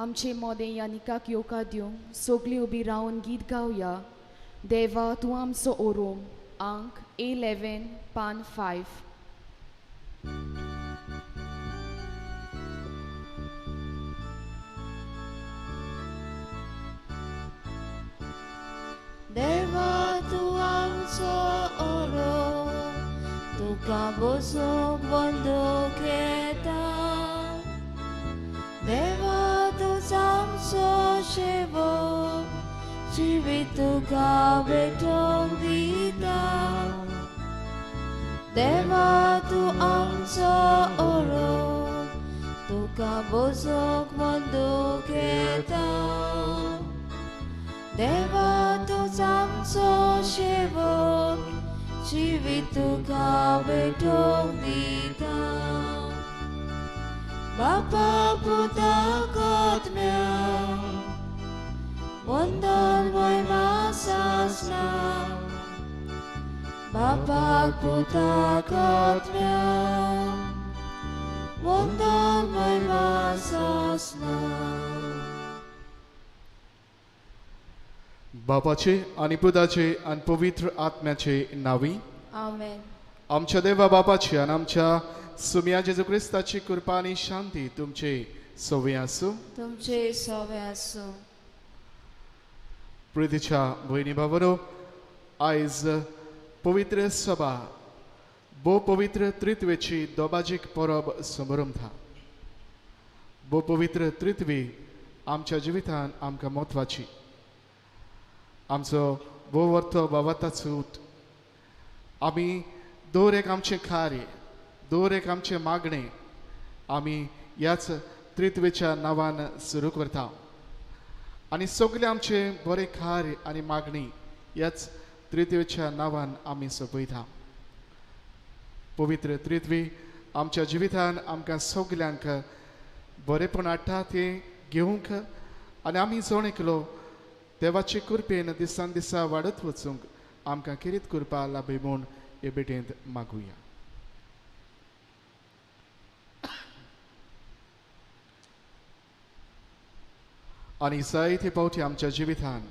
आमचे मोदें यानिकाक येवकार दिवंक सगळीं उबी रावन गीत गावया. देवा तूं आमचो ओरोम. अंक 11 पान 5. देवा तूं आमचो ओरोम, तुका बसूंक बंदूक येता. देवा तूंच आमचो सेवक, जिवीत तुका भेटोवंक दिता. देवा तूं आमचो ओरोम, तुका बसूंक बंदूक येता. देवा तूंच आमचो सेवक, जिवीत तुका भेटोवंक दिता. बापा पुताक आत्म्या, वंदन महिमा सासना. बापाक पुताक आत्म्या, वंदन महिमा सासना. बापाचे आणि पुताचे आणि पवित्र आत्म्याचे नावी. आमेन. आमच्या देवा बापाची आणि आमच्या सुम्या जेजू क्रिस्ताची कृपा आणि शांती तुमचे सोबे आसूं. तुमचे सवे आसूं. प्रितीच्या भयणी भावांनो, आयज पवित्र सभा भोव पवित्र त्रित्वेची दोबाजीक परब समारंभ. भोव पवित्र त्रित्वी आमच्या जिवितान आमकां म्हत्वाची. आमचो भोव वर्तो भावाताचो ऊट. आमी दर एक आमचें कार्य, दर एक आमचें मागणें आमी ह्याच त्रित्वेच्या नांवान सुरू करता. आनी सगळे आमचे बरे कार्य आनी मागणी ह्याच त्रित्वेच्या नांवान आमी सोपयता. पवित्र त्रित्वी आमच्या जिवितान आमकां सगल्यांक बरेपण हाडटा तें घेवंक आनी आमी जण एकलो देवाचे कृपेन दिसान दिसा वाडत वचूंक आमकां किरीत कृपा लाभे म्हूण हे भेटेंत मागुया. आनी जायते फावटी आमच्या जिवितान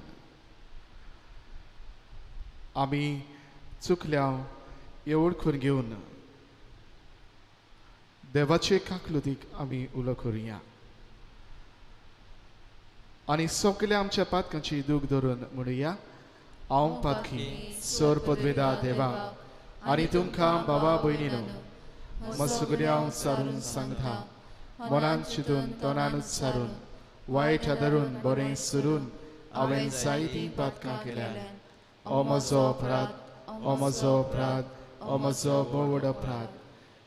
आमी चुकल्या हे वळखून घेवन देवाचे काकलुतीक आमी उलो करुया. आनी सगल्या आमच्या पातकांची दूख धरून म्हणुया. हांव पातकी सोर पदवेदार देवा आनी तुमकां बाबा भयणीनो सगळ्यांक सारून सांगता. मनान चिंतून तोंडानूच सारून वायट आदरून बरें सुरून हांवें जायतीं पातकां केल्यात. हो म्हजो अपराध, हो म्हजो अपराध, हो म्हजो बोव व्हड अपराध.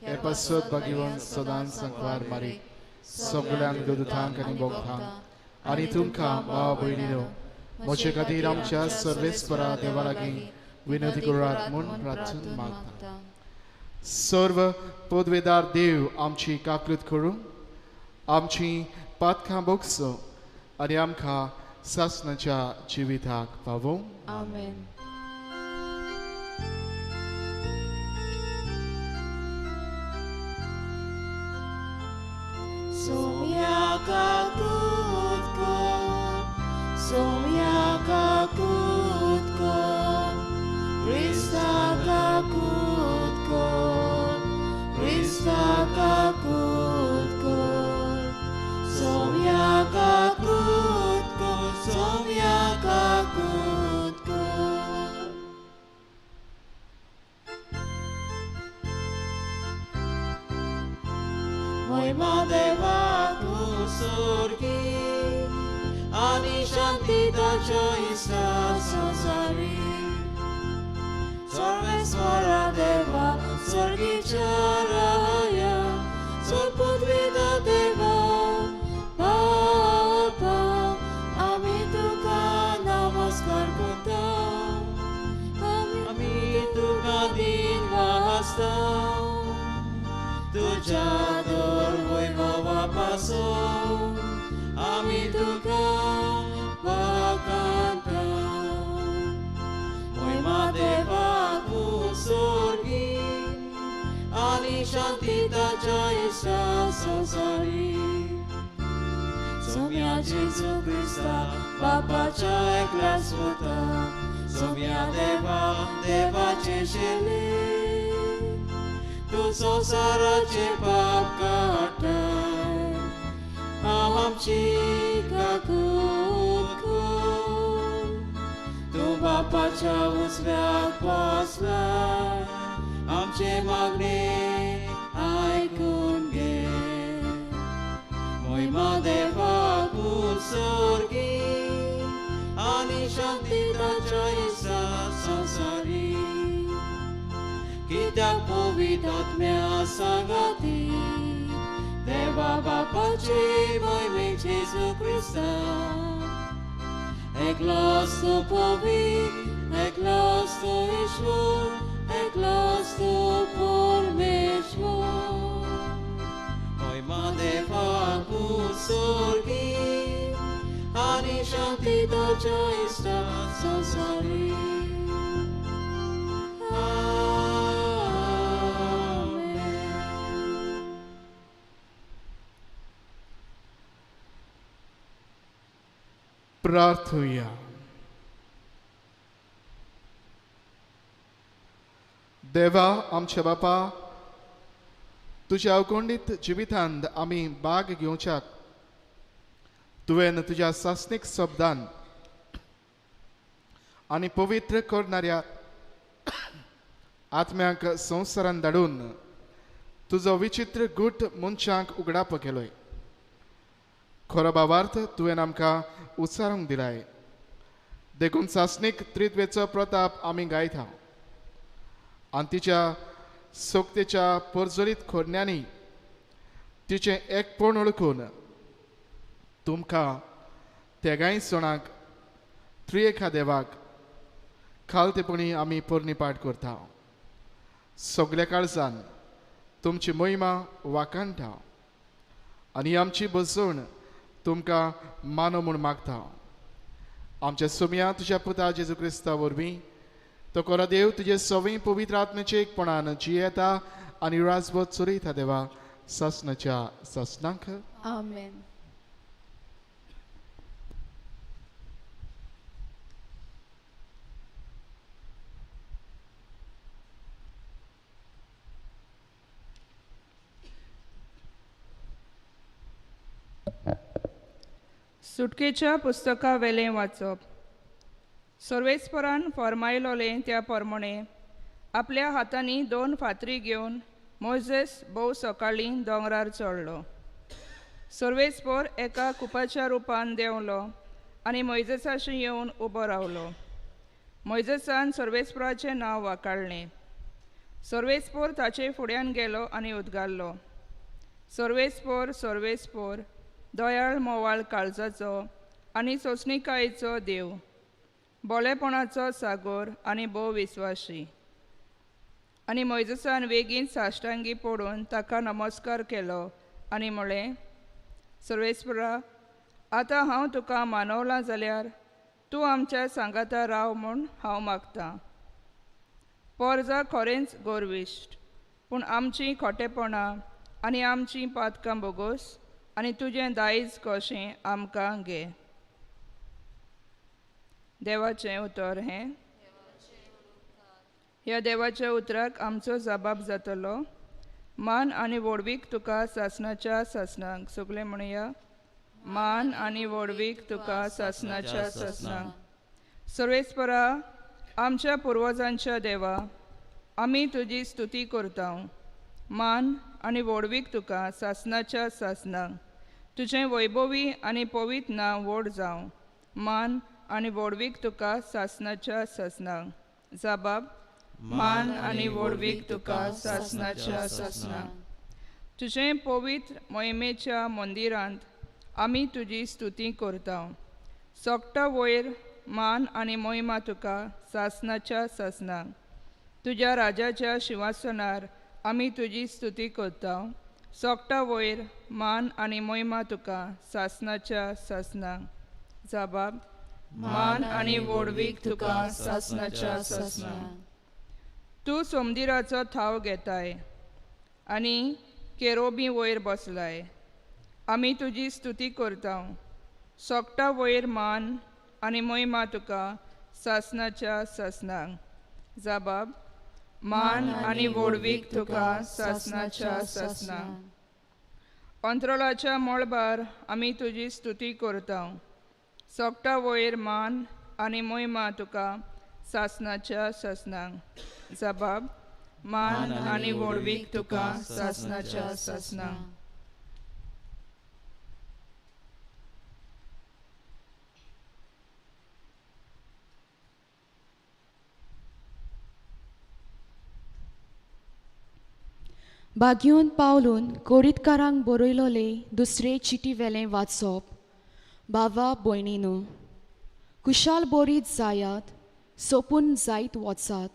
हे पासत भागिवन सदांच सांकवार मारीक सगळ्यांक दोतोरांक आनी भोगतांक आनी तुमकां भाव भयणीनो म्हजे खातीर आमच्या सर्वेस्परा देवा लागीं विनंती करात म्हूण प्रार्थना मागता. सर्व पदवेदार देव आमची काकलूत करूं, आमची पातकां भोगसो आनी आमकां सासणाच्या जिविताक पावों. आमेन. सोम्याका कूद कर, सोम्याका कूद कर, क्रिस्ताका कूद कर, क्रिस्ताका कूद कर. सोम्याका कूद कर, सोम्याका कूद कर. महिमा देवाक उर्गी आनी शांती ताच्या इस्ता संसारी. सर्वेस्वरा देवा सर्गीच्या राया, सोर पदवेदार देवा बापा आमी तुका नमस्कार करता. आमी तुका दिन वाजता. तुझ्या दोर वैभवा पासून आमी तुका वखाणटा. महिमा देवाक उर्गी आनी शांती ताच्या इस्ता संसारी. सोम्या जेजू क्रिस्ता बापाच्या एकल्याच वता सोम्या देवा देवाचे शेले तू संसाराचे पाप काटाय आमची काकूत कर तू बापाच्या उजव्याक बसलाय आमचे मागणे ऐकून घे महिमा देवाक उत्सर्गी आणि शांती ताच्या इसा संसारी कित्याक पवित्र आत्म्या सांगाती देवा बापाचे महिमेक जेजू क्रिस्ता एकलोच तू पवित्र एकलोच तू ईश्वर एकलोच तू परमेश्वर महिमा देवाक उत्सर्गी आणि शांती ताच्या इष्टा संसारी प्रार्थूया. देवा आमच्या बापा तुझ्या अवकोंडीत जिवितांत आमी भाग घेवच्याक तुवें तुज्या सासणीक शब्दान आनी पवित्र करणाऱ्या आत्म्याक संवसारान धाडून तुजो विचित्र गुट मनशांक उगडाप केलोय. खरो भावार्थ तुवें आमकां उच्चारूंक दिलाय. देखून सासणीक त्रित्वेचो प्रताप आमी गायता आनी तिच्या सोक्तेच्या परजोलीत खोडण्यांनी तिचें एकपण ओळखून तुमकां तेगाय सणाक त्रिएका देवाक खालतेपणी आमी पोरणी पाठ करता. सगल्या काळजान तुमची महिमा वाकाणटा आनी आमची बसवण तुमकां मानो म्हूण मागता. आमच्या सोम्या तुज्या पुता जेजू क्रिस्ता वरवीं तो कोरा देव तुजे सवय पवित्र आत्म्याचे एकपणान जियेता आनी राजभर चलयता देवा ससनाच्या ससनाक आमेन. सुटकेच्या पुस्तका वेलें वाचप. सर्वेस्परान फर्मायलोलें त्या प्रमाणे आपल्या हातांनी 2 फातरी घेवन मोजेस भोव सकाळीं दोंगरार चडलो. सर्वेस्पर एका कुपाच्या रुपान देंवलो आनी मोइजेसाशी येवन उबो रावलो. मोइजेसान सर्वेस्पराचें नांव वाकाळ्ळें. सर्वेस्पर ताचे फुड्यान गेलो आनी उद्गारलो, सर्वेस्पर सर्वेस्पर दयाळ मोवाळ काळजाचो आनी सोंसणीकायेचो देव, बोळेपणाचो सागोर आनी भोव विस्वाशी. आनी मोइजेसान वेगीन साश्टांगी पडून ताका नमस्कार केलो आनी म्हळें, सर्वेस्परा, आतां हांव तुका मानवलां जाल्यार तूं आमच्या सांगाता राव म्हूण हांव मागतां. पोरजा खरेंच गोरविश्ट, पूण आमचीं खोटेपणां आनी आमचीं पातकां बोगोस आनी तुजें दायज कशें आमकां घे. देवाचें उतर हें. ह्या देवाच्या उतराक आमचो जबाब जातलो. मान आनी व्हडवीक तुका सासणाच्या सासणांक. सगळें म्हणया, मान आनी व्हडवीक तुका सासणाच्या सासणांक. सर्वेस्परा, आमच्या पुर्वजांच्या देवा, आमी तुजी स्तुती करता. मान आनी व्हडवीक तुका सासणाच्या सासणांक. तुजें वैभवी आनी पवित्र नांव व्हड जावं. मान आनी व्हडवीक तुका सासणाच्या सासणांक. जबाब, मान आनी व्हडवीक तुका सासणाच्या सासणांक. तुजें पवित्र मोहिमेच्या मंदिरांत आमी तुजी स्तुती करता. सोगटा वयर मान आनी मोहिमा तुका सासणाच्या सासणांक. तुज्या राजाच्या शिंवासनार आमी तुजी स्तुती करता. सोगटा वयर मान आनी मोहिमा तुका सासणाच्या सासणांक. जबाब, मान आनी व्हडवीक तुका सासणाच्या सासणांक. तूं सोमदिराचो थाव घेताय आनी केरोबी वयर बसलाय. आमी तुजी स्तुती करता. सोगटा वयर मान आनी मोहिमा तुका सासणाच्या सासणांक. जबाब मान आनी व्हडवीक तुका सासणाच्या सासणांक. अंतरोलाच्या मळबार आमी तुजी स्तुती करता. सोगटा वयर मान आनी मोहिमा तुका सासणाच्या सासणांक. जबाब मान आनी व्हडवीक तुका सासणाच्या सासणांक. बागयून पावलून कोरीतकारांक बरयलोले दुसरे चिटी वेलें वाचप. बावा भयणीनो, कुशाल बोरीत जायात, सोपून जायत वचात,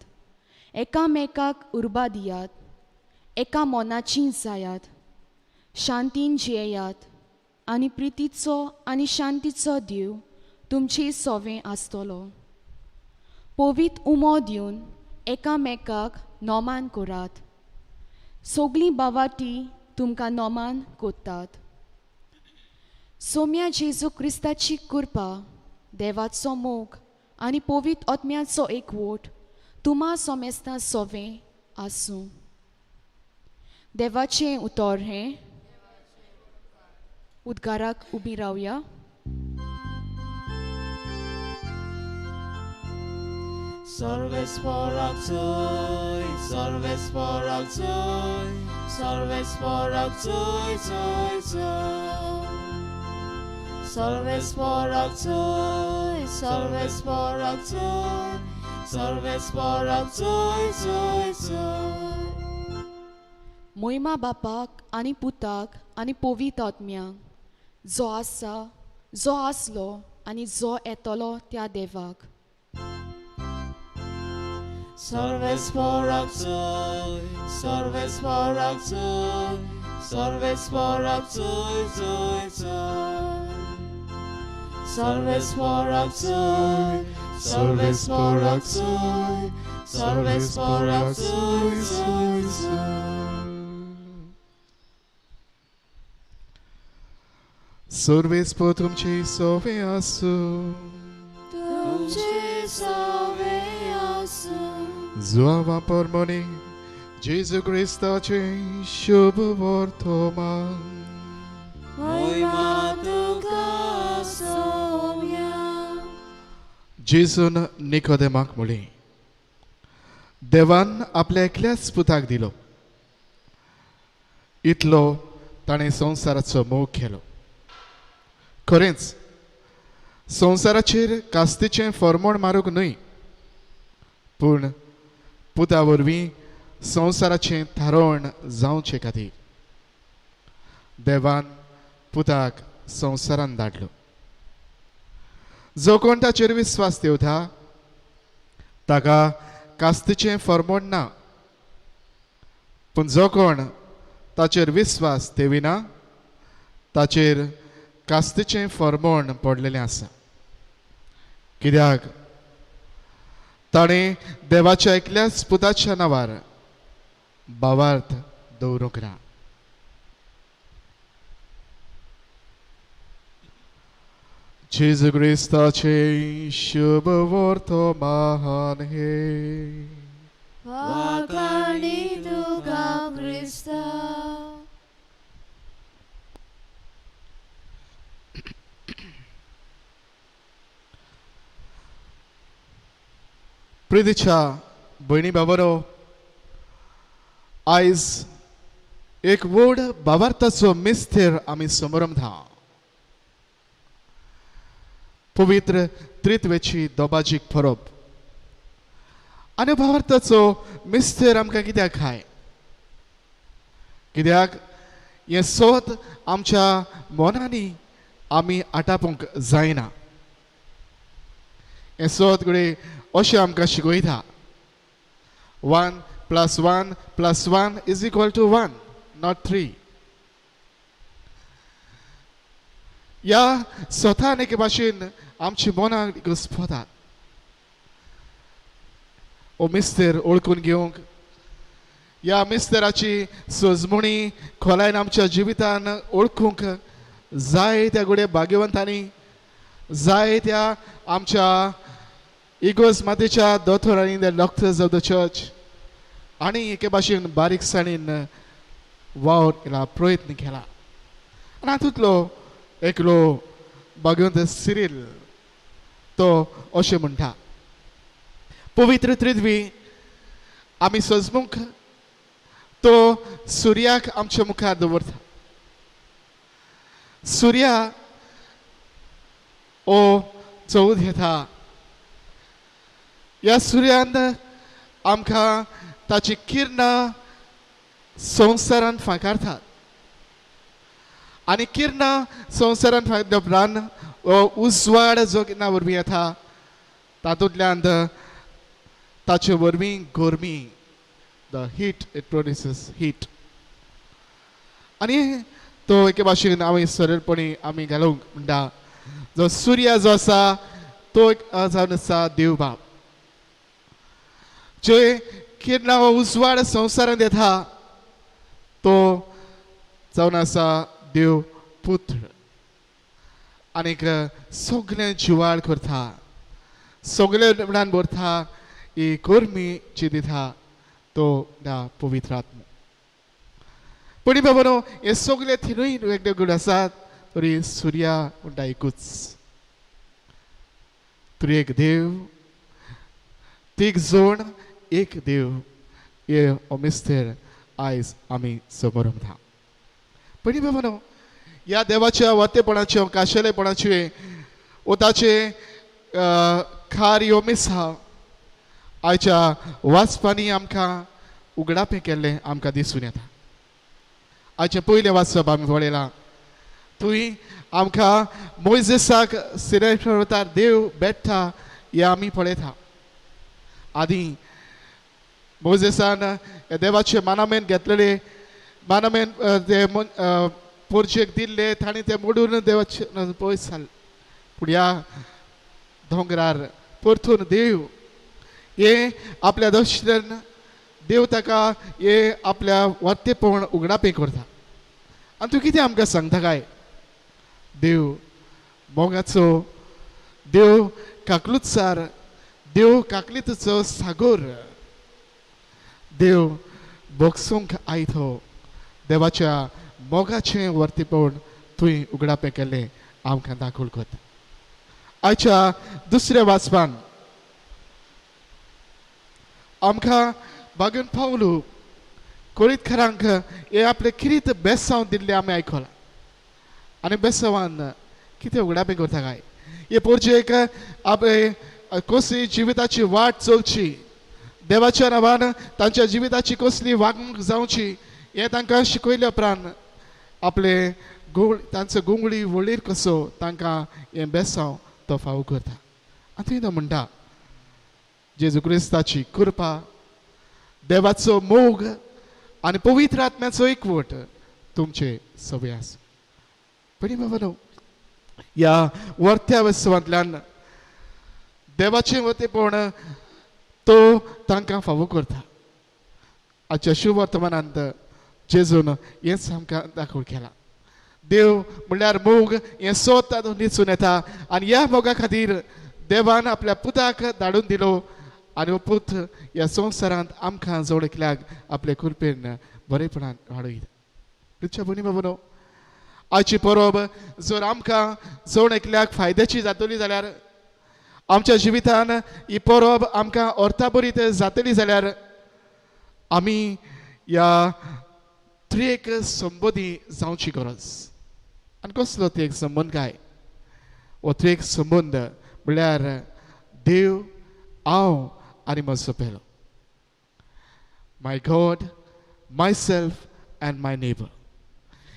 एकामेकाक उर्बा दियात, एका मोनाचीं जायात, शांतीन जियेयात आनी प्रितीचो आनी शांतीचो दिव तुमची सोवें आसतलो. पोवीत उमो दिवन एकामेकाक नोमान करात. सोगलीं बावाटी तुमकां नोमान कोत्तात. सोम्या जेजू क्रिस्ताची कृपा, देवाचो मोग आनी पोवीत आत्म्याचो एकवोट तुम्हा सोमेस्तां सोवें आसूं. देवाचें उतर हें. उद्गाराक उबी रावया. Sarvesporak Zoy, Sarvesporak Zoy, Sarvesporak Zoy, Zoy, Zoy. Sarvesporak Zoy, Sarvesporak Zoy, Sarvesporak Zoy, Zoy, Zoy. मोहिमा बापाक आनी पुताक आनी पोवीत आत्म्यांक, जो आसा, जो आसलो आनी जो येतलो त्या देवाक. Sarvesporak Zoy, Sarvesporak Zoy, Sarvesporak Zoy, Zoy, Zoy. Sarvesporak Zoy, Sarvesporak Zoy, Sarvesporak Zoy, Zoy, Zoy. सर्वेस्po तुमची सोवे आसूं. तुमचे सोवे आसूं. Złowa pormoni, Jezu Chrystocie, शुभ वर्तमान. Moima tuka soumya. जेजून निकोदेमाक म्हळें, देवान आपल्या एकल्याच पुताक दिलो. इतलो ताणें संवसाराचो मोग केलो. खरेंच संवसाराचेर कास्तीचें फर्मोण मारूंक न्हय, पूण पुता वरवीं संवसाराचें थारोवण जावचे खातीर देवान पुताक संवसारांत धाडलो. जो कोण ताचेर विस्वास दवरता ताका कास्तीचें फर्मोण ना, पूण जो कोण ताचेर विस्वास दवरिना ताचेर कास्तीचें फर्मोण पडलेलें आसा. कित्याक ताणें देवाच्या एकल्याच पुताच्या नांवार भावार्थ दवरूंक ना. जेजू क्रिस्ताचें शुभ वर्तमान हे. वाखाणी तुका क्रिस्ता. प्रितीच्या भयणी बाबरो, आयज एक व्हड भावार्थाचो मिस्तेर आमी समारंभा. पवित्र त्रित्वेची दोबाजीक परब आनी भावार्थाचो मिस्तेर आमकां कित्याक खाय? कित्याक हें सोत आमच्या मोनांनी आमी आटापूंक जायना. हें सोत घडये अशें आमकां शिकयता, 1 + 1 + 1 = 1, not 3. ह्या स्वतान एके भाशेन आमची मोनां घुस्पतात. ओ मिस्तेर ओळखून घेवंक, ह्या मिस्तेराची सोजमणी खोलायन आमच्या जिवितान ओळखूंक जाय त्या घडये भाग्यवंतांनी जायत्या आमच्या इगोज मातेच्या दोतोरांनी the doctors of the church आणि एके भाशेन बारीकसाणीन वावर केला प्रयत्न केला आनी हातूंतलो एकलो भगवंत सिरील तो अशें म्हणटा पवित्र त्रिद्वी आमी सजमुख तो सुर्याक आमच्या मुखार दवरता सुर्या ओ चवथ येता ह्या सुर्यान आमकां ताची किरणां संवसारांत फांकारतात आनी किरणां संवसारांत फांकल्या उपरांत उजवाड जो किरणां वरवीं येता तातूंतल्यान ताचे वरवीं गरमी द हीट इट प्रोड्युसीस हीट आनी तो एके भाशेन आमी सरळपणी आमी घालूंक म्हणटा जो सूर्य जो आसा तो एक जावन आसा देव बाब जे किरणां उजवाड संवसारांत येता तो जावन आसा देव पुत्र आनीक सगळें जिवाळ करता सगळे म्हणून भरता ही गरमी जी दिता तो पवित्र आत्मा पण बाबानो हे सगळे तिनूय वेगवेगळे आसात तरी सूर्या म्हणटा एकूच तरी एक देव तीग जोड एक देव हे अमिस्तेर आयज आमी समोर म्हणटा पण बाबानो ह्या देवाच्या वतेपणाचे खाशेलेपणाचे वो ताचे खार योमीस आहा आयच्या वाचपांनी आमकां उगडापें केल्लें आमकां दिसून येता आयचें पयलें वाचप आमी पळयलां थंय आमकां मोइजेसाक सिनाय पर्वतार देव बेट्टा हें आमी पळयता आदी मोइजेसान हे देवाचे मानामेन घेतलेले मानामेन ते पोरचेक दिल्ले ताणें ते मोडून देवाचे पयस जाले पूण ह्या दोंगरार परतून देव हे आपल्या दर्शनान देव ताका हे आपल्या वर्तेपण उगडापें करता आनी तूं कितें आमकां सांगता काय देव मोगाचो देव काकलुत्सार देव काकलीचो सागोर देव बोगसूंक आयतो देवाच्या मोगाचें वर्तेपण तुवें उगडापें केल्लें आमकां दाखोवन करता आयच्या दुसऱ्या वाचपान आमकां बागून पावलू कोरीतकारांक हे आपले कितें बेसांव दिल्लें आमी आयकलां आनी बेसांवान कितें उगडापें करता काय हे पोरचेक आपले कसली जिविताची वाट चलची देवाच्या नांवान तांच्या जिविताची कसली वागणूक जावची हें तांकां शिकयल्या उपरांत आपले तांचो गुंगळी वळीर कसो तांकां हें बेसांव तो फावो करता आनी थंय तो म्हणटा जेजू क्रिस्ताची कृपा देवाचो मोग आनी पवित्र आत्म्याचो एकवट तुमचे सगळे आसा पण बाबा ह्या वर्त्या वस्तवांतल्यान देवाचें वतेपण तो तांकां फावो करता आजच्या शुभ वर्तमानांत जेजून हेंच आमकां दाखोवन केलां देव म्हणल्यार मोग हें सोद तातूंत दिसून येता आनी ह्या मोगा खातीर देवान आपल्या पुताक धाडून दिलो आनी हो पूत ह्या संवसारांत आमकां जोडकल्याक आपले कृपेन बरेपणान वाडयता तुमच्या भयणी बाबनो आयची परब जर आमकां जोड एकल्याक फायद्याची जातली जाल्यार आमच्या जिवितान ही परब आमकां अर्थाभरीत जातली जाल्यार आमी ह्या त्रियेक संबंदी जावची गरज आनी कसलो तो एक संबंद काय हो त्रियेक संबंद म्हळ्यार देव हांव आनी म्हजो पेलो माय गॉड माय सेल्फ एंड माय नेबर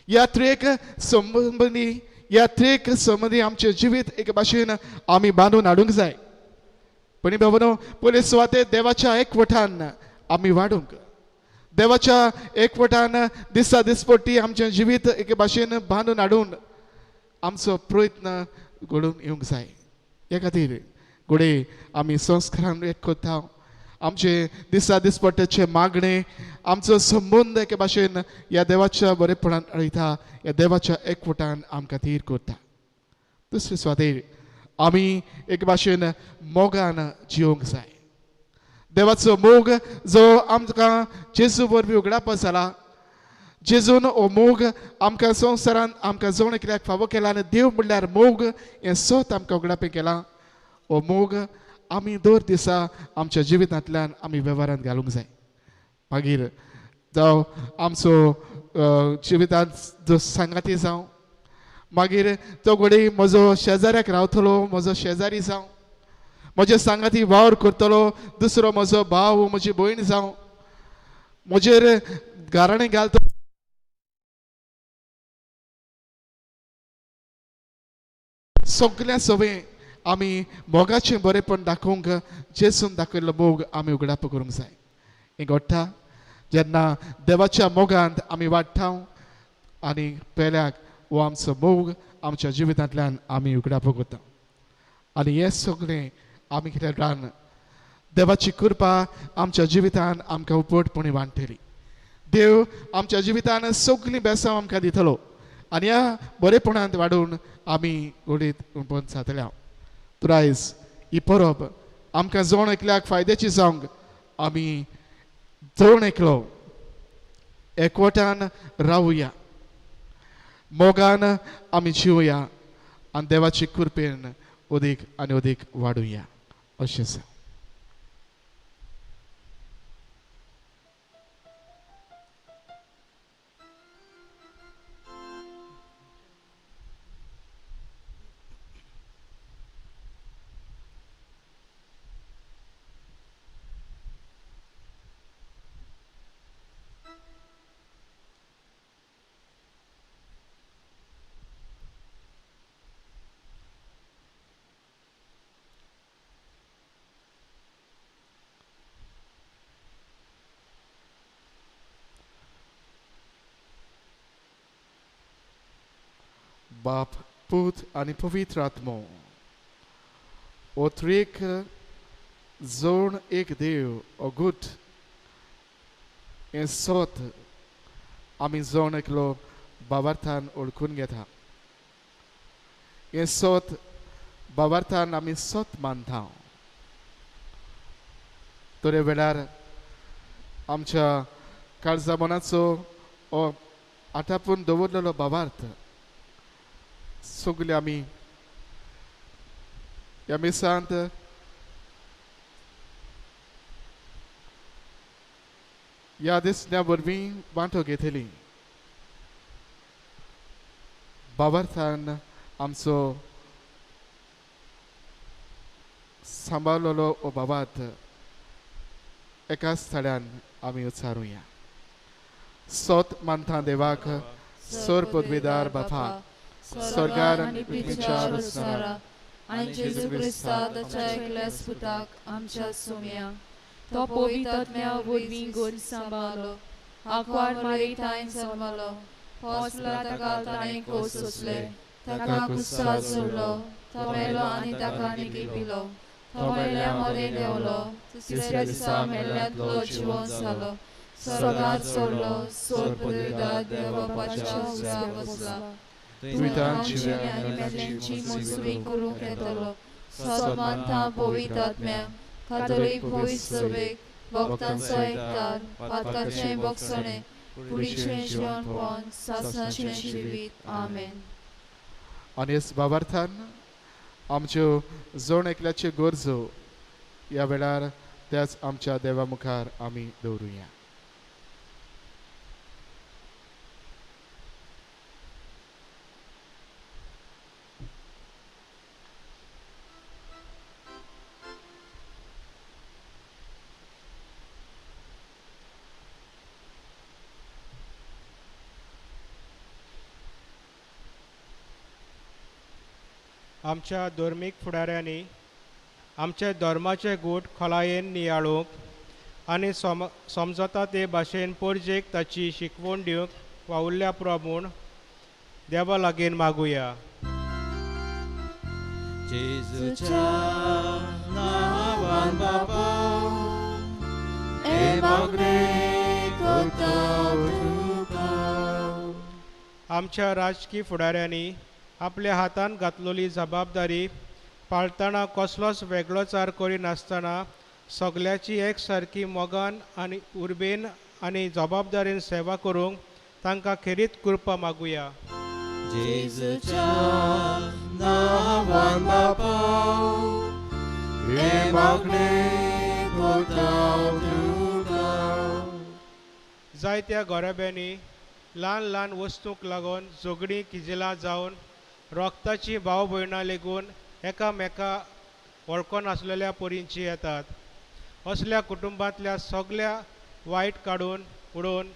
ह्या त्रियेक संबंदी ह्या त्रियेक संबंदी आमचें जिवीत एक भाशेन आमी बांदून हाडूंक जाय पण बाबनो पयले सुवाते देवाच्या एकवटान आमी वाडूंक देवाच्या एकवटान दिसा दिसपट्टी आमचें जिवीत एक भाशेन बांदून हाडून आमचो प्रयत्न घडोवन येवंक जाय हे खातीर घोडे आमी संस्कारान एक करता आमचे दिसा दिसपट्टेचे मागणे आमचो संबंद एके भाशेन ह्या देवाच्या बरेपणान हाडयता ह्या देवाच्या एकवटान आमकां तीर करता दुसरे सुवातेर आमी एक भाशेन मोगान जिवंक जाय. देवाचो मोग जो आमकां जेजू वरवीं उगडावपाक जाला, जेजून हो मोग आमकां संवसारांत आमकां जवण कित्याक फावो केला आनी देव म्हणल्यार मोग हें सोत आमकां उगडावपाक केलां. हो मोग आमी दर दिसा आमच्या जिवितांतल्यान आमी वेव्हारांत घालूंक जाय. मागीर जावं आमचो जिवितांत जो सांगाती जावं, मागीर तो घडी म्हजो शेजाऱ्याक रावतलो, म्हजो शेजारी जावं, म्हजे सांगाती वावर करतलो, दुसरो म्हजो भाव म्हजी भयण जावं, म्हजेर गाराणें घालतलो, सगळ्या सवय आमी मोगाचें बरेपण दाखोवंक जेजून दाखयल्लो मोग आमी उगडाप करूंक जाय. हें घडटा जेन्ना देवाच्या मोगांत आमी वाडटा आनी पेल्याक हो आमचो मोग आमच्या जिवितांतल्यान आमी उगडाप करता. आनी हें सगळें आमी कितें रान देवाची कृपा आमच्या जिवितांत आमकां उपटपणी वांटली. देव आमच्या जिवितांत सगळीं बेसांव आमकां दितलो आनी ह्या बरेपणांत वाडून आमी घडीत पण जातल्या. तर आयज ही परब आमकां जवण एकल्याक फायद्याची जावंक आमी जवण एकलो एकवटान रावुया, मोगान आमी जिवुया आनी देवाची कृपेन अदीक आनी अदीक वाडुया. अशें जावं. बाप, पूत आनी पवित्र आत्मो हो त्रेक जोड एक देव हो गुट हें सोत आमी जोड एकलो भावार्थान ओळखून घेता. हें सोत भावार्थान आमी सोत मानता. तोरे वेळार आमच्या काळजा मनाचो हो आटापून दवरलेलो भावार्थ सगळे आमी ह्या मिसांत ह्या दिसण्या वरवीं वांटो घेतली. भावार्थान आमचो सांबाळलेलो हो भावार्थ एकाच थळ्यान आमी उच्चारुया. सोत मानता देवाक, सोर पदवीदार बापाक, स्वर्गार आनी पृथ्वीच्या रचणारा आनी जेजू क्रिस्ता ताच्या एकल्या सुताक आमच्या सुम्या तो पवित्रात्म्या वरवीं घोर सांबाळलो, आंकवार मारी ताईन जल्मलो, पोसला ताका ताणें कोस सोंसले, ताका कुस्तार सोडलो, तो मेलो आनी ताका निगिपिलो, तो मेल्ल्या मदें देंवलो, तिसऱ्या दिसा मेल्ल्यांतलो जिवंत जालो, स्वर्गांत सोडलो, सोर पदवीदार देव बापाच्या उजव्यार बसला, जिव्यांची मोसमी करूंक येतलो. सोत मानता पवित्र आत्म्या, कातोलीक पवित्र सभेक, भक्तांचो एकठार, पातकाचें भोगसणें, कुडीचें जिवणपण, सासणाचें जिवीत. आमेन. आनी ह्या भावार्थान आमच्यो जोड एकल्याच्यो गरजो ह्या वेळार त्याच आमच्या देवा मुखार आमी दवरुया. आमच्या धर्मीक फुडाऱ्यांनी आमचे धर्माचे गोठ खोलायेन नियाळूंक आनी समजता ते भाशेन परजेक ताची शिकवण दिवंक वावुरल्या प्रमाण देवा लागीं मागुया. जेजूच्या नांवान बापा, हे मागणे करता तुका. आमच्या राजकीय फुडाऱ्यांनी आपल्या हातान घातलेली जबाबदारी पाळतना कसलोच वेगळोचार करिनासतना सगल्याची एक सारकी मोगान आनी उर्बेन आनी जबाबदारेन सेवा करूंक तांकां खेरीत कृपा मागुया. जेजूच्या नांवान बापा हे मागणे करता तुका. जायत्या गोरेब्यांनी ल्हान ल्हान वस्तूंक लागून झगडीं किजिलां जावन रोगताची भाव भयणां लेगून एकामेका वळखोन आसलेल्या पोरींची येतात. असल्या कुटुंबांतल्या सगल्या वायट काडून उडोवन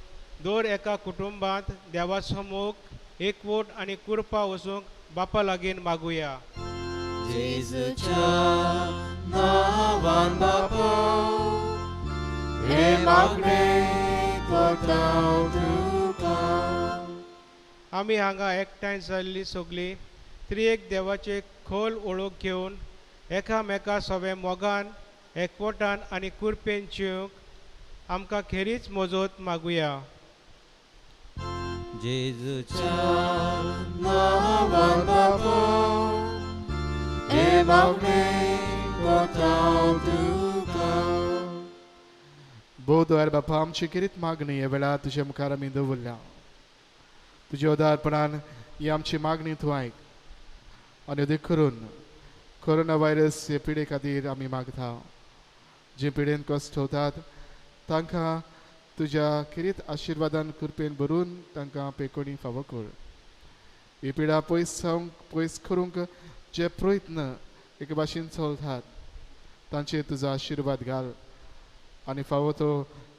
दर एका कुटुंबांत देवाचो मोग एकवट आनी कृपा वचूंक बापा लागीं मागुया. जेजूच्या नांवान बापा हे मागणे करता तुका. आमी हांगा एकठांय जाल्ली सगळीं त्रिएक देवाचे खोल ओळख घेवन एकामेका सवे मोगान एकवटान आनी कुरपेन जिवंक आमकां खेरीच मजत मागुया. जेजूच्या नांवान बापा हे मागणे करता तुका. बोधवार बापा आमची किरीत मागणी हे वेळार तुझे मुखार आमी दवरल्या. तुझ्या उदारपणान ही आमची मागणी तूं आयक आनी अदीक करून कोरोना व्हायरस हे पिडे खातीर आमी मागता. जे पिडेन कश्ट होतात तांकां तुज्या किरीत आशिर्वादान कृपेन भरून तांकां पेकोणी फावो कर. ही पिडा पयस करूंक जे प्रयत्न एके भाशेन चलतात तांचेर तुजो आशिर्वाद घाल आनी फावो तो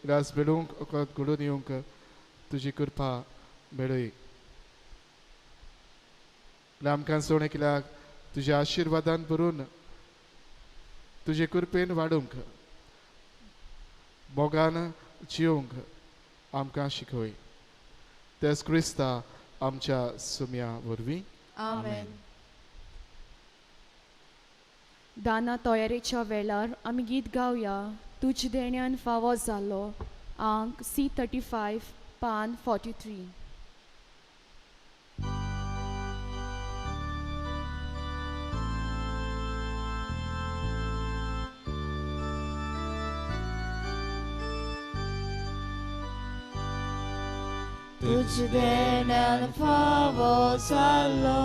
इलाज बेडूंक घडोवन येवंक तुजी कृपा मेळय. आमकां सोडे केल्याक तुज्या आशिर्वादान भरून तुजे कृपेन वाडूंक मोगान जिवंक आमकां शिकय. तेच क्रिस्ता आमच्या सुम्या वरवीं. आमेन. दाना तयारेच्या वेळार आमी गीत गावया. तुज देण्यान फावो जालो. अंक C35 पान 43. तुझ देण्यान फावो जालो.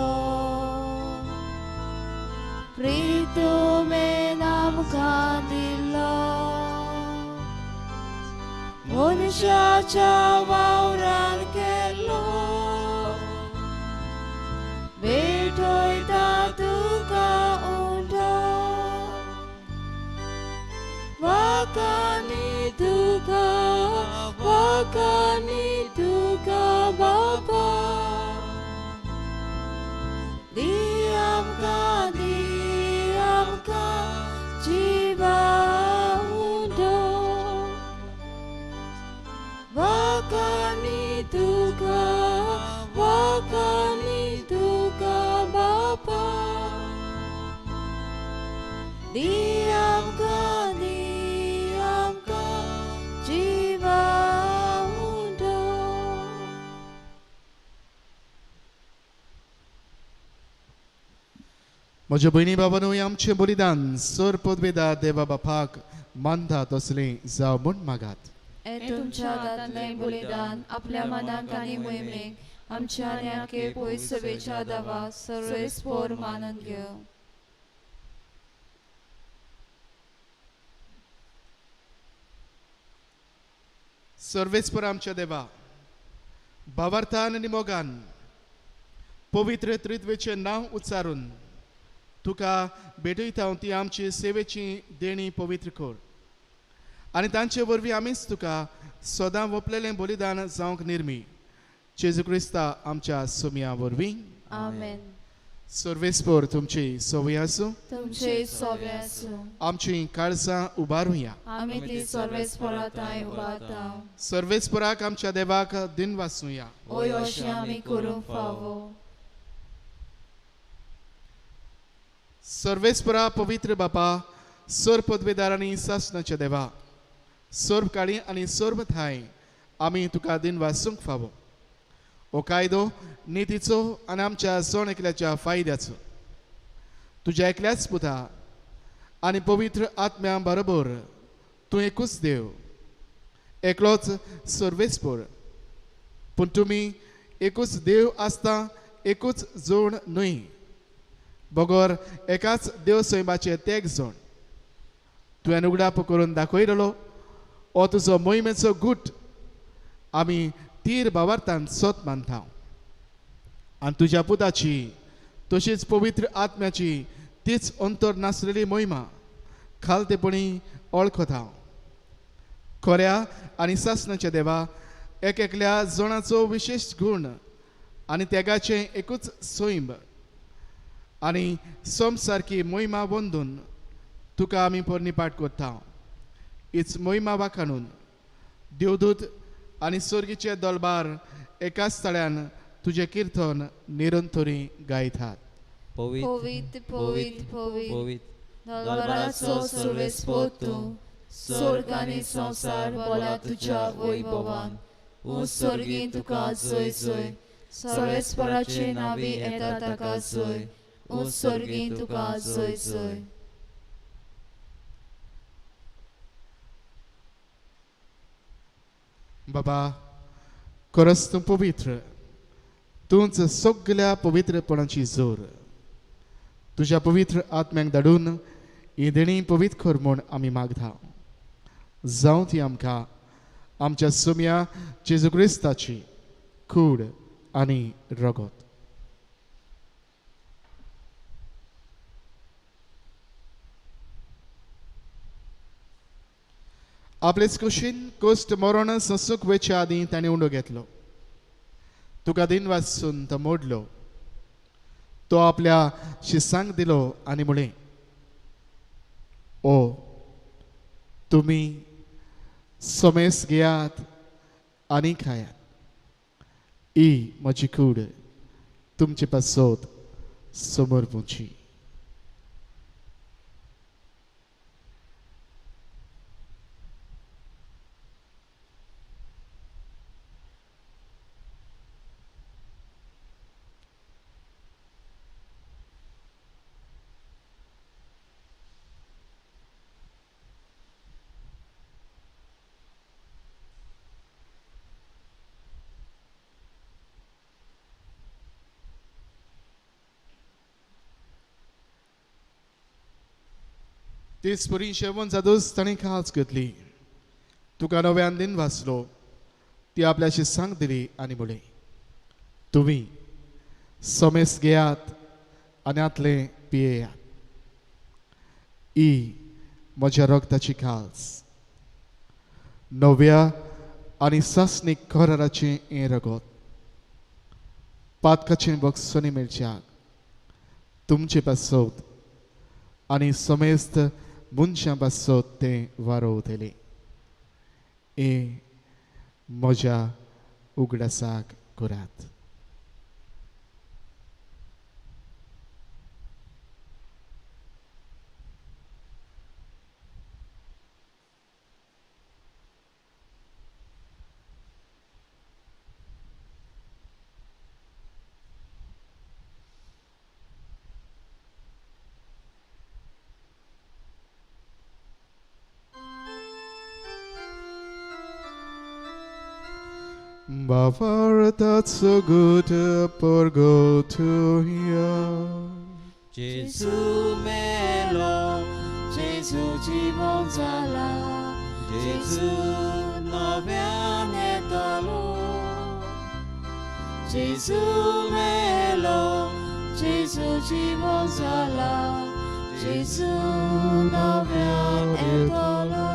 प्रितुमेन आमकां दिलो. मनशाच्या वावरान केलो. भेटयता तुका उंडो. वाकानी तुका बापा. दी आमकां जिवा उंडो. वाकानी तुका बापा. दी आमकां जिवा उंडो. म्हज्या भयणी बाबांनो आमचें बलिदान सर पदवेदार देवा बापाक मानता तसलें जावं म्हूण मागात. हे तुमच्या हातांतलें बलिदान आपल्या मनाक आनी मोहिमेक आमच्या न्याके पयस सवेच्या दावा सर्वेस्पोर मानून घेव. सर्वेस्पर आमच्या देवा भावार्थान आनी मोगान पवित्र त्रित्वेचें नांव उच्चारून तुका भेटयता ती आमची सेवेची देणी पवित्र कर आनी तांचे वरवीं आमीच तुका सदां ओपलेलें बलिदान जावंक निर्मी. जेजू क्रिस्ता आमच्या सुम्या वरवीं. आमेन. सर्वेस्पर तुमची सवय आसूं. तुमचे सोवे आसूं. आमची काळजां उबारुया. आमी ती सर्वेस्पराताय उबारता. सर्वेस्पराक आमच्या देवाक दिन वासूया. ओय अशें आमी करूंक फावो. सर्वेस्परा पवित्र बापा सर पदवेदारांनी सासणाच्या देवा सर्व काळी आनी सर्व थाय आमी तुका दिन वासूंक फावो. हो कायदो नितीचो आनी आमच्या सोण एकल्याच्या फायद्याचो तुझ्या एकल्याच पुता आनी पवित्र आत्म्या बरोबर तूं एकूच देव एकलोच सर्वेस्पर पूण तुमी एकूच देव आसता एकूच जोड न्हय बगोर एकाच देव सैमाचे तेग जोड तुवें उगडाप करून दाखयलो हो तुजो मोहिमेचो गूट आमी तीर भावार्थान सोत मानता आनी तुज्या पुताची तशीच पवित्र आत्म्याची तीच अंतर नासलेली मोहिमा खालतेपणी वळखता खऱ्या आनी सासणाच्या देवा एक एकल्या जोणाचो विशेष गुण आनी तेगाचें एकूच सैम आनी सोम सारकी मोहिमा वंदून तुका आमी पोरनिपाट करता हीच मोहिमा वाखाणून देवदूत आनी सर्गीचे दलबार एकाच तळ्यान तुजें किर्तन निरंतरी गायतात Povit, povit, povit, दलबराचो सर्वेस्पर तूं, स्वर्ग आनी संसार बोला तुज्या वैभवान. सर्गीं तुका जय जय, सर्वेस्पराचे नावी येता ताका जय. सर्गीं तुका जय जय. बाबा खरंच तूं पवित्र तूंच सगळ्या पवित्रपणाची जोर तुज्या पवित्र आत्म्याक धाडून ही देणी पवित्र कर म्हूण आमी मागता जावं ती आमकां आमच्या सुम्या जेजू क्रिस्ताची कूड आनी रगत आपलेच कुशीन कोस्ट मरण ससूक वेच्या आदीं ताणें उंडो घेतलो तुका दिन वाचून तो मोडलो तो आपल्या शिसांक दिलो आनी म्हळें ओ तुमी सोमेस घेयात आनी खायात ही म्हजी कूड तुमचे पासत समोर पोची तीच पुरी शेवण जादूच ताणें खास घेतली तुका नव्यान दिन वाचलो ती आपल्या शिसांक दिली आनी म्हळें तुमी सोमेस घेयात आनी आतले पियेयात ही म्हज्या रगताची खास नव्या आनी सासणीक कराराचें हें रगत पातकाचें बक्षणी मेळच्याक तुमचे पासत आनी समेस्त मनशां पासत तें वारोवतलें हे म्हज्या उगडासाक करात Bavara that's so good por go to here. Gesù melo, Gesù জীবন জ্বালা, Gesù নব্যান এতলো. Gesù melo, Gesù জীবন জ্বালা, Gesù নব্যান এতলো.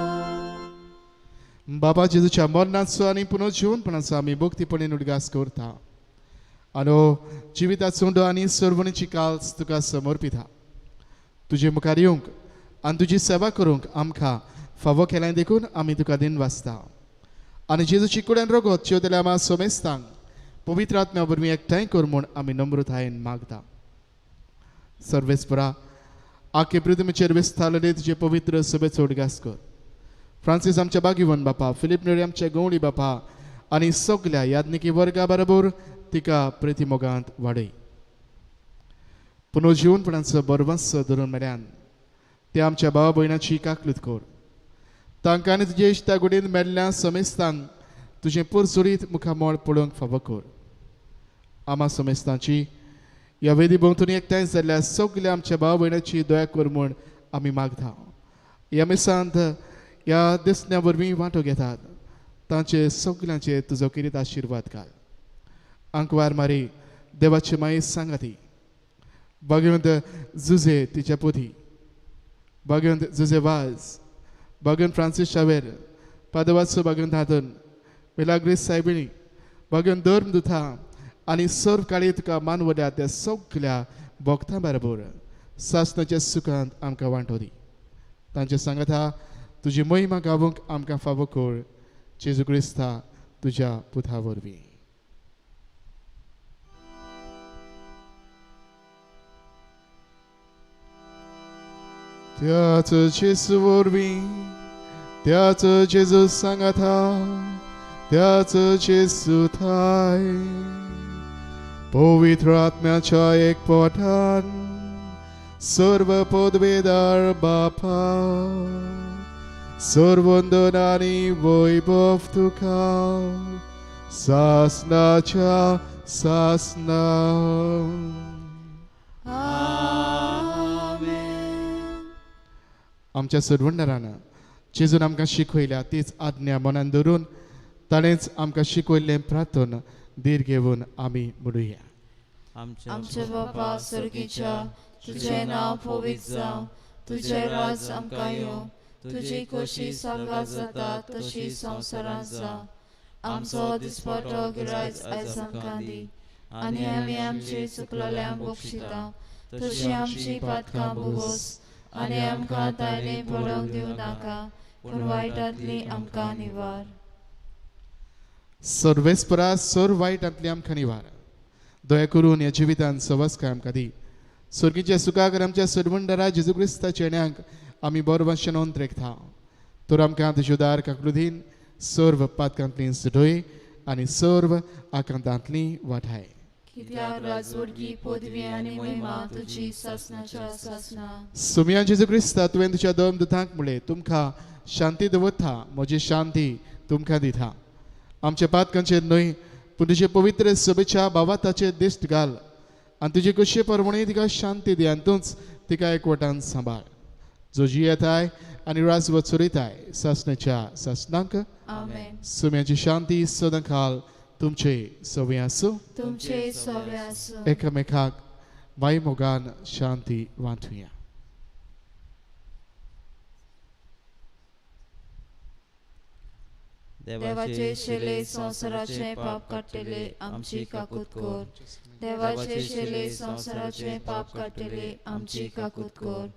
बाबा जेजूच्या मरणाचो आनी पुनर्जीवनपणाचो आमी भक्तीपणेन उडगास करता आनी जिविताचो उंडो आनी सर्वणीची काल्स तुका समर्पिता तुजे मुखार येवंक आनी तुजी सेवा करूंक आमकां फावो केल्यान देखून आमी तुका दिन वाचता आनी जेजूची कुड्यान रगत चिवतल्या आमा सोमेस्तांक पवित्र आत्म्या वरवीं एकठांय कर म्हूण आमी नम्रतायेन मागता सर्वेस्परा आखे पृथ्वीचेर विस्तारलेले तुजे पवित्र सभेचो उडगास कर फ्रांसीस आमच्या बागीवन बापा फिलीप नेरी आमचे गवळी बापा आनी सगळ्या याज्ञिकी वर्गा बरोबर तिका प्रतिमोगांत वाडय पुनो जिवनपणाचो बरवंस धरून मेळ्यान ते आमच्या भावा भयणाची काकलूत कोर तांकां आनी तुजे इश्टा गुडीन मेल्ल्या समेस्तांक तुजें पुरसुरीत मुखामोळ पळोवंक फावो कोर आमा समेस्तांची ह्या वेदी भोंवतून एकठांय जाल्ल्या सगल्या आमच्या भावा भयणाची दया कर म्हूण आमी मागता ह्या मिसांत ह्या दिसण्या वरवीं वांटो घेतात तांचे सगल्यांचे तुजो किरीत आशिर्वाद घाल आंकवार मारी देवाची माई सांगाती भगवंत जुझे तिच्या पोथी भगवंत जुझे वाज भगवंत फ्रांसीस शावेर पादवाचो भगवंत हातून मिलाग्रीस सायबिणी भगवंत धर्म दुथा आनी सर्व काळी तुका मानवड्या त्या सगल्या भक्तां बरोबर सासणाच्या सुखांत आमकां वांटो दी तांचे सांगता तुजी महिमा गावूंक आमकां फावो कोर जेजू क्रिस्ता तुज्या पुता वरवीं त्याच जेजू वरवीं त्याच जेजू सांगता त्याच जेजू थाय पवित्र आत्म्याच्या एकपठान सर्व पदवेदार बापा सर्वंदन आनी वैभव तुका सासनाच्या सासना आमच्या सर्वंडरान जेजून आमकां शिकयल्या तीच आज्ञा मनान धरून ताणेंच आमकां शिकयल्लें प्रार्थन धीर घेवन आमी म्हणुया आमचे बापा सर्गीच्या तुझे नाव पवित्र जावं तुझे राज आमकां येवं तुजी खोशी स्वर्गांत जाता तशी संवसारांत जावं आमचो दिसपटो गिरायज आयज आमकां दी आनी आमी आमची चुकलेल्यांक बक्षिता तशी आमची पातकां भोगोस आनी आमकां दायले पडोवंक दिवं नाका पूण वायटांतली आमकां निवार सर्वेस्परा सर्व वायटांतली आमकां निवार दया करून ह्या जिवितांत सवस्काय आमकां दी स्वर्गीच्या सुखाकर आमच्या सर्वंडरा जेजू क्रिस्ताच्या येण्याक आमी बरोवंशें नोंद रेखता तर आमकां तुज्यो दार काकलुदीन सर्व पातकांतली सुटय आनी सर्व आकांतांतली वाठाय कित्याक राजवडगी पदवी आनी महिमा तुजी सासनाच्या सासना सुमयान जेजू क्रिस्ता तुवें तुज्या दोन दुतांक म्हणलें तुमकां शांती दवरता म्हजी शांती तुमकां दिता आमच्या पातकांचेर न्हय पूण तुजे पवित्र सभेच्या भावाताचेर दिश्ट घाल आनी तुजी कशी परमणी तिका शांती दी आनी तूंच तिका एकवटान सांबाळ जो जियेताय आनी राजवत चोरिताय सासणेच्या सासनांक आमेन सुम्याची शांती सदां काल तुमचे सवय आसूं तुमचे सवे आसूं एकामेकाक माय मोगान शांती वांटुया देवाचे शेले संसाराचे पाप काडटले आमची काकूत कोर देवाचे शेले संसाराचे पाप काडटले आमची काकूत कोर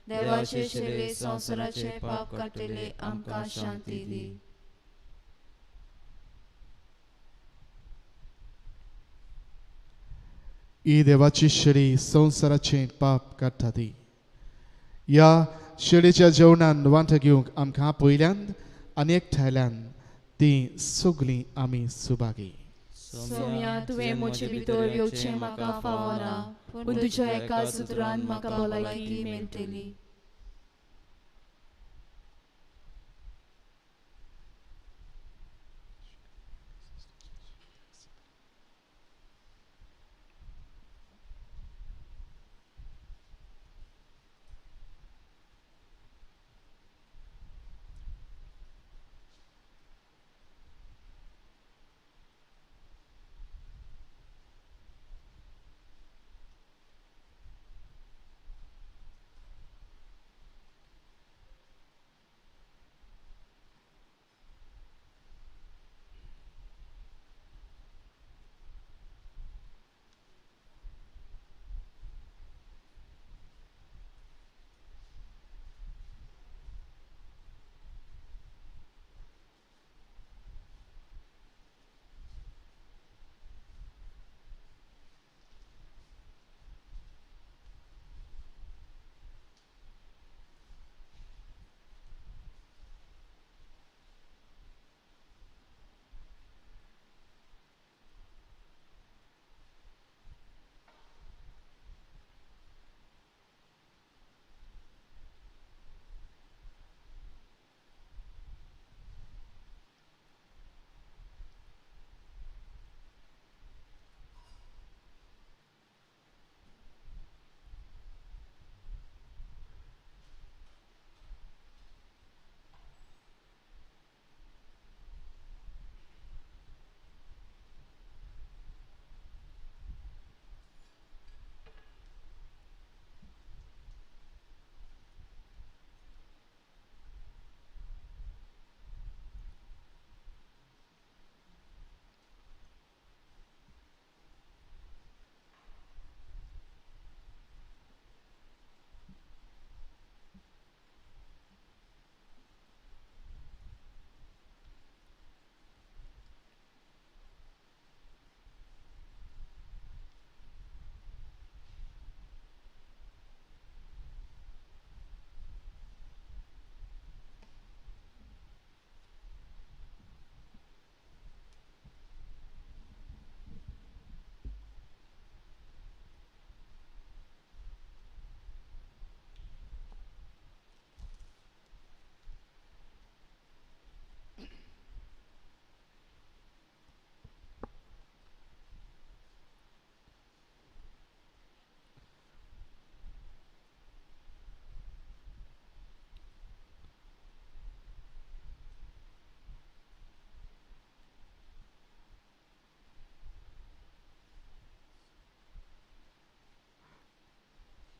देवाचे शेले संसाराचे पाप काडटले आमकां शांती दी ही देवाची शेळी संवसाराचे पाप काडटा ती ह्या शेळीच्या जेवणान वांटो घेवंक आमकां पयल्यान आनी एकठांयल्यान ती सगळीं आमी सुभागी सोम्या तुवें म्हजे भितर येवचें म्हाका फावना पूण तुज्या एका सुत्रान म्हाका भलायकी मेळटली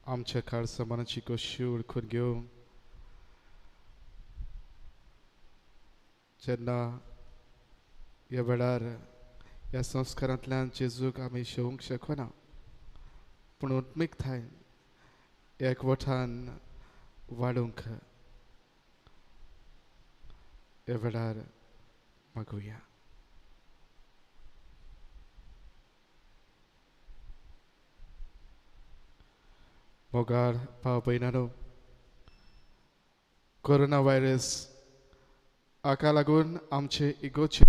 आमच्या काळ समानाची कशी ओळखून घेवंक जेन्ना ह्या वेळार ह्या संस्कारांतल्यान जेजूक आमी शेवंक शकना पूण उत्मिकतायेन एकवटान वाडूंक ह्या वेळार मागुया. मोगाळ भाव भयणानो, कोरोना व्हायरस हाका लागून आमचे इगोचे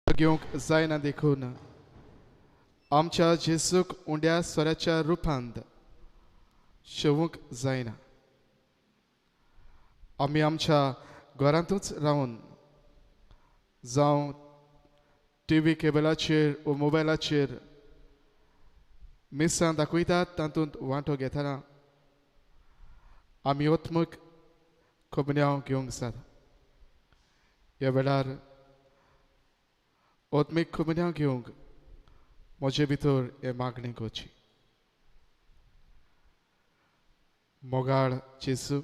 घेवंक जायना देखून आमच्या जेजूक उंड्या सोऱ्याच्या रुपांत शेवूंक जायना. आमी आमच्या घरांतूच रावन जावं टीव्ही केबलाचेर वा मोबायलाचेर मिसां दाखयतात तातूंत वांटो घेतना आमी ओत्मक खबन्याव घेवंक जाता. ह्या वेळार ओत्मीक खबन्याव घेवंक म्हजे भितर हे मागणी करची. मोगाळ जेजू,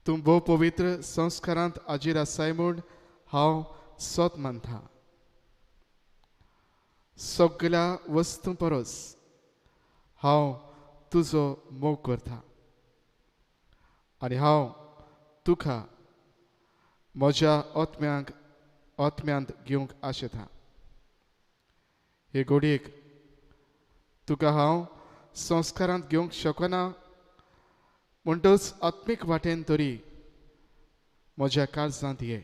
तूं भोव पवित्र संस्कारांत हाजीर आसाय म्हूण हांव सोत मानता. सगळ्या वस्तू परस हांव तुजो मोग करता आनी हांव तुका म्हज्या आत्म्यांत घेवंक आशेता. हे घडयेक तुका हांव संस्कारांत घेवंक शकना म्हणटच आत्मीक वाटेन तरी म्हज्या काळजांत ये.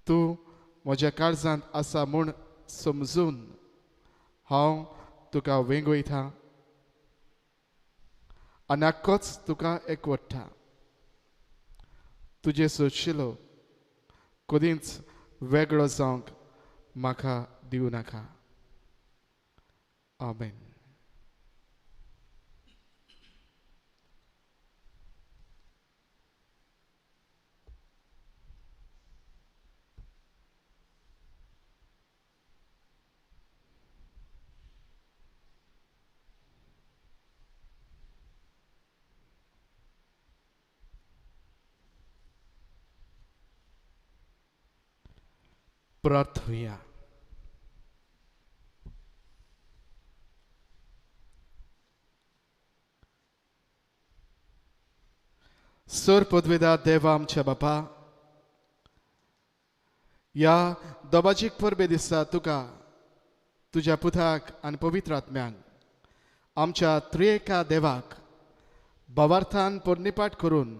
तूं म्हज्या काळजांत आसा म्हूण समजून हांव तुका वेंगयता आनी आख्खोच तुका एकवटता. तुजे सोदशिलो कदींच वेगळो जावंक म्हाका दिवं नाका. आमेन. प्रार्थुया. सर पदवेदार देवा आमच्या बापा, ह्या दोबाजीक परबे दिसा तुका तुज्या पुताक आनी पवित्र आत्म्यान आमच्या त्रिएका देवाक भावार्थान पोरनिपाट करून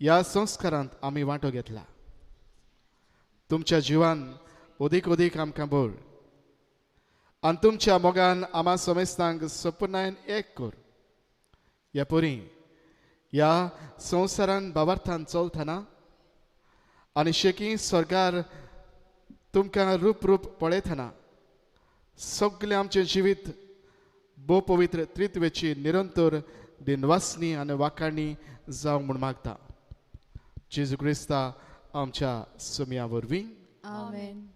ह्या संस्कारांत आमी वांटो घेतला. तुमच्या जिवान ओदीक ओदीक आमकां बोर आनी तुमच्या मोगान आमा समेस्तांक संपूर्णायेन एक कर. ह्या पोरी ह्या संवसारान भावार्थान चलतना आनी शेकी स्वर्गार तुमकां रूप रूप पळयतना सगळें आमचें जिवीत भोव पवित्र त्रित्वेची निरंतर दिनवासनी आनी वाखाणणी जावंक म्हूण मागता. जेजू क्रिस्ता आमच्या सुमया वरवीं. आमेन.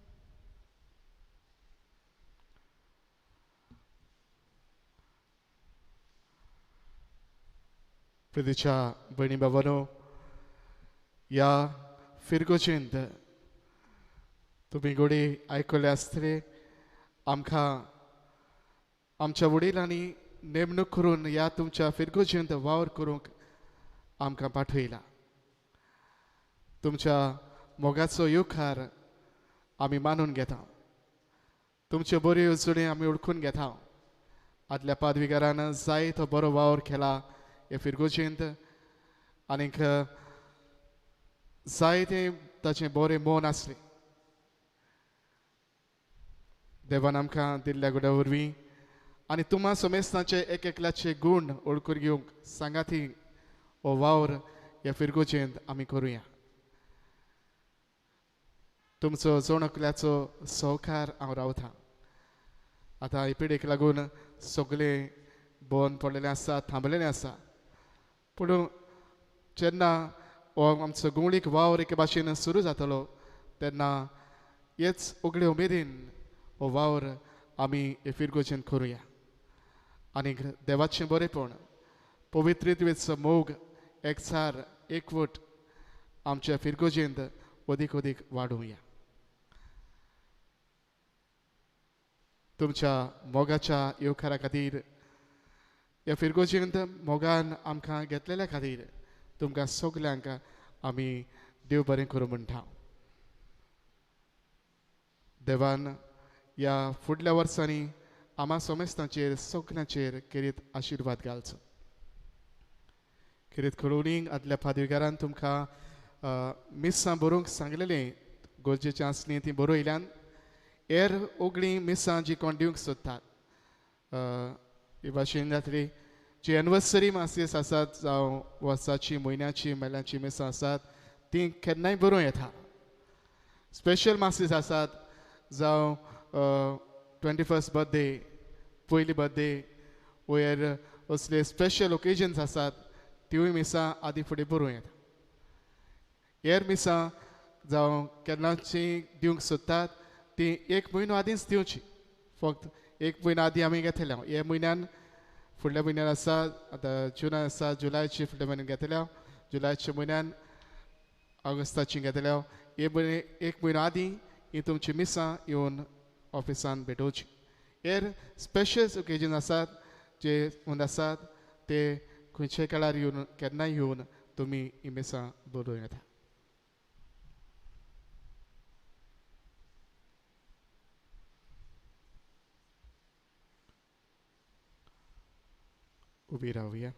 प्रितीच्या भयणी भावांनो, ह्या फिरगोचेंत तुमी घोडी आयकले आसतले. आमकां आमच्या वडिलांनी नेमणूक करून ह्या तुमच्या फिरगोचेंत वावर करूंक आमकां पाठयला. तुमच्या मोगाचो येवकार आमी मानून घेता. तुमच्यो बऱ्यो येवजणी आमी ओळखून घेता. आदल्या पादविकारान जायतो बरो वावर केला हे फिरगोचेंत आनीक जायते ताचें बरें मोन आसलें. देवान आमकां दिल्ल्या गुड्या वरवीं आनी तुमा समेस्तांचे एक एकल्याचे गूण ओळखून घेवंक सांगाती हो वावर ह्या फिरगोचेंत आमी करुया. तुमचो जोणकल्याचो सहकार हांव रावतां. आतां हे पिडेक लागून सगळे बंद पडलेलें आसा थांबलेलें आसा पूण जेन्ना हो आमचो गुंवळीक वावर एके भाशेन सुरू जातलो तेन्ना हेच उगडे उमेदीन हो वावर आमी फिरगोजेन करुया आनी देवाचें बरेपण पवित्रित्वेचो मोग एकचार एकवट आमच्या फिरगोजेंत अदीक अदीक वाडोवया तुमच्या मोगाच्या येवकारा खातीर ह्या फिरगोजेंत मोगान आमकां घेतलेल्या खातीर तुमकां सगल्यांक आमी देव बरें करूं म्हणटा देवान ह्या फुडल्या वर्सांनी आम्हा सोमेस्तांचेर सगल्यांचेर खेरीत आशिर्वाद घालचो खेरीत कळोवणीक आदल्या पादवीकारान तुमकां मिसां बरोवंक सांगलेलें गरजेचें आसलीं तीं बरयल्यान हेर ओगळीं मिसां जीं कोण दिवंक सोदतात हे भाशेन जातली जी एनिवर्सरी मासीस आसात जावं वर्साची म्हयन्याची मेल्यांची मिसां आसात तीं केन्नाय बरोवं येता स्पेशल मासीस आसात जावं 21st बर्थडे पयली बर्थडे वयर असले स्पेशल ओकेजन्स आसात तिवूय मिसां आदी फुडें बरोवं येता हेर मिसां जावं केन्नाची दिवंक सोदतात ती एक म्हयनो आदींच दिवची फक्त एक म्हयनो आदीं आमी घेतल्या हे म्हयन्यान फुडल्या म्हयन्यान आसा आतां जुनान आसा जुलायची फुडल्या म्हयन्यान घेतल्या जुलायच्या म्हयन्यान ऑगस्टाची घेतल्या हे म्हयने एक म्हयनो आदीं ही तुमची मिसां येवन ऑफिसान भेटोवची हेर स्पेशल ओकेजन आसात जे म्हण आसात ते खंयच्याय काळार येवन केन्नाय येवन तुमी ही मिसां बरोवं येता उबी रावया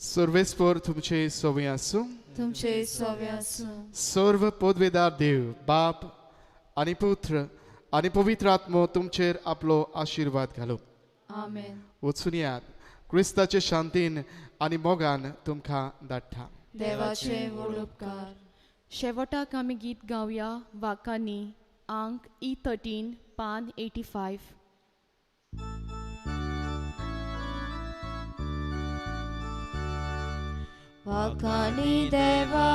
सर्वेस्पर तुमचे सोवी आसूं तुमचे सवे आसूं सर्व पदवेदार देव बाप आनी पुत्र आनी पवित्र आत्मो तुमचेर आपलो आशिर्वाद घालूं आमेन वचून यात क्रिस्ताचे शांतीन आनी मोगान तुमकां धाडटा देवाचे व्हड उपकार शेवटाक आमी गीत गावया वाकांनी अंक E13 पान 85 वाकानी देवा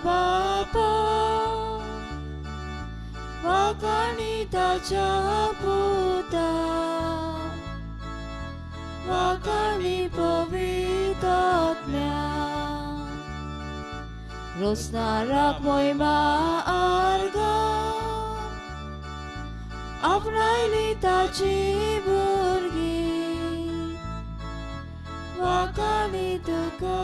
बापा वाकानी ताच्या पुता वाकानी पवित्र आत्म्या रोसनाराक मोहिमा आर्गा आपणायली ताची भुरगीं वाकानी तुका